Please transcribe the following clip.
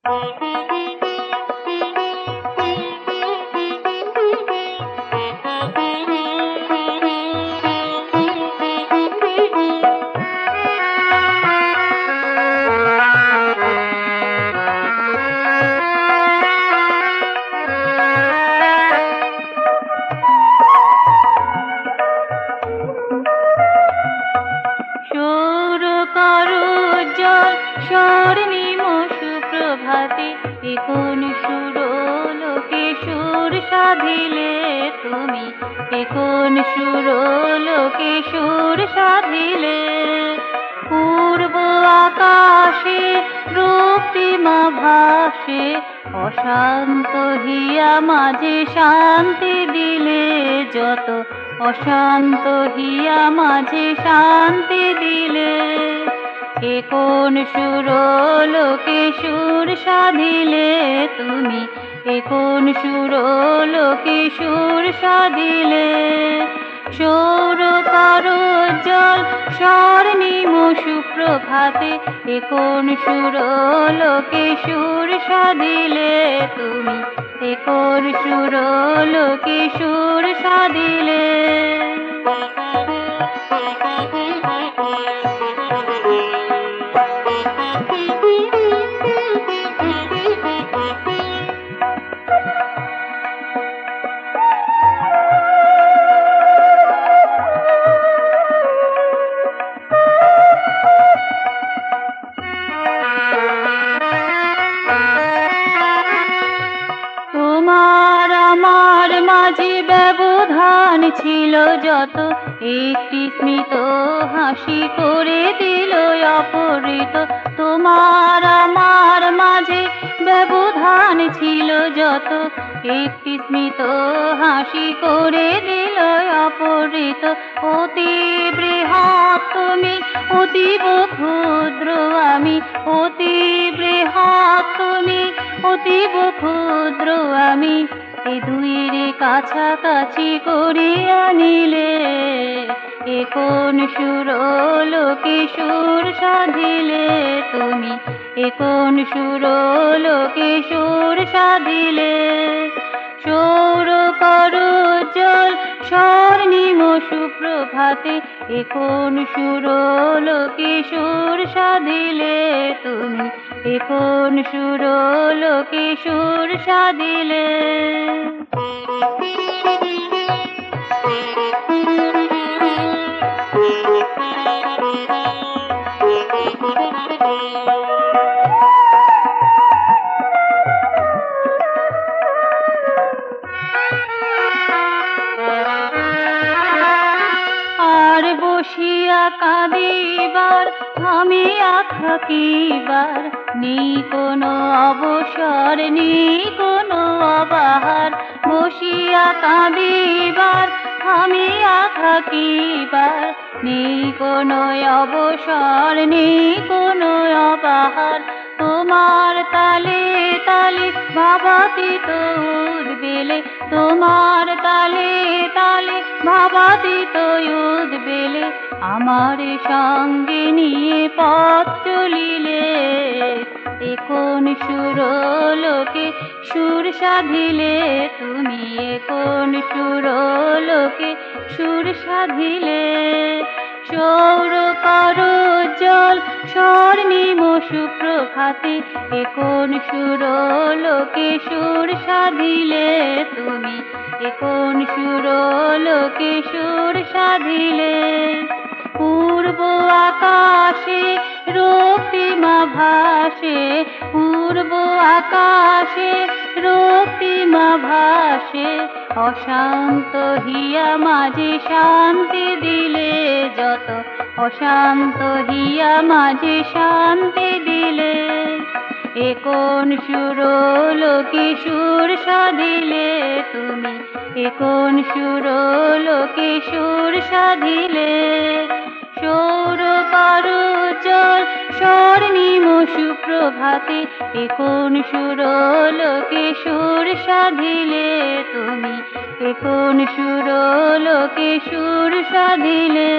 সৌর করোজ্জ্বল স্বর্ণিম সুপ্রভাতে এ কোন সুরলোকে সুর সাধিলে তুমি, এ কোন সুরলোকে সুর সাধিলে। পূর্ব আকাশে রক্তিমা ভাসে, অশান্ত হিয়া মাঝে শান্তি দিলে যত, অশান্ত হিয়া মাঝে শান্তি দিলে। এ কোন সুরলোকে সুর সাধিলে তুমি, এ কোন সুরলোকে সুর সাধিলে। সৌর করোজ্জ্বল স্বর্ণিম সুপ্রভাতে এ কোন সুরলোকে সুর সাধিলে তুমি, এ কোন সুরলোকে সুর সাধিলে। তোমার আমার মাঝে ব্যবধান ছিল যত, একটি স্মিত হাসি করে দিল অপহৃত। তোমার আমার মাঝে ব্যবধান ছিল যত, একটি স্মিত হাসি করে দিল অপহৃত। অতি বৃহৎ তুমি, অতীব ক্ষুদ্র আমি, অতি বৃহৎ তুমি, অতীব ক্ষুদ্র আমি। এ দুইয়ের কাছাকাছি করিয়া নিলে এ কোন সুরলোকে সুর সাধিলে তুমি, এ কোন সুরলোকে সুর সাধিলে। সৌর করোজ্জ্বল স্বর্ণিম সুপ্রভাতে এ কোন সুরলোকে সুর সাধিলে তুমি, এ কোন সুরলোকে সুর সাধিলে। আর বসিয়া কাঁদিবার থামিয়া থাকিবার, নেই কোনো অবসর নেই কোনো অবাহার। বসিয়া কাঁদিবার থামিয়া থাকিবার, নেই কোনো অবসর নেই কোনো অবাহার। তোমার তালে তালে ভাবাতীত উদ্বেলে, তোমার তালে তালে ভাবাতীত উদ্বেলে। আমার সঙ্গে নিয়ে পথ চলিলে এ কোন সুরলোকে সুর সাধিলে তুমি, এ কোন সুরলোকে সুর সাধিলে। সৌর করোজ্জ্বল স্বর্ণিম সুপ্রভাতে এ কোন সুরলোকে সুর সাধিলে তুমি, এ কোন সুরলোকে সুর সাধিলে। পূর্ব আকাশে রক্তিমা ভাসে, পূর্ব আকাশে রক্তিমা ভাসে, অশান্ত হিয়া মাঝে শান্তি দিলে যত, অশান্ত হিয়া মাঝে শান্তি দিলে। এ কোন সুরলোকে সুর সাধিলে তুমি, এ কোন সুরলোকে সুর সাধিলে। সৌর করোজ্জ্বল স্বর্ণিম সুপ্রভাতে এ কোন সুরলোকে সুর সাধিলে তুমি, এ কোন সুরলোকে সুর সাধিলে।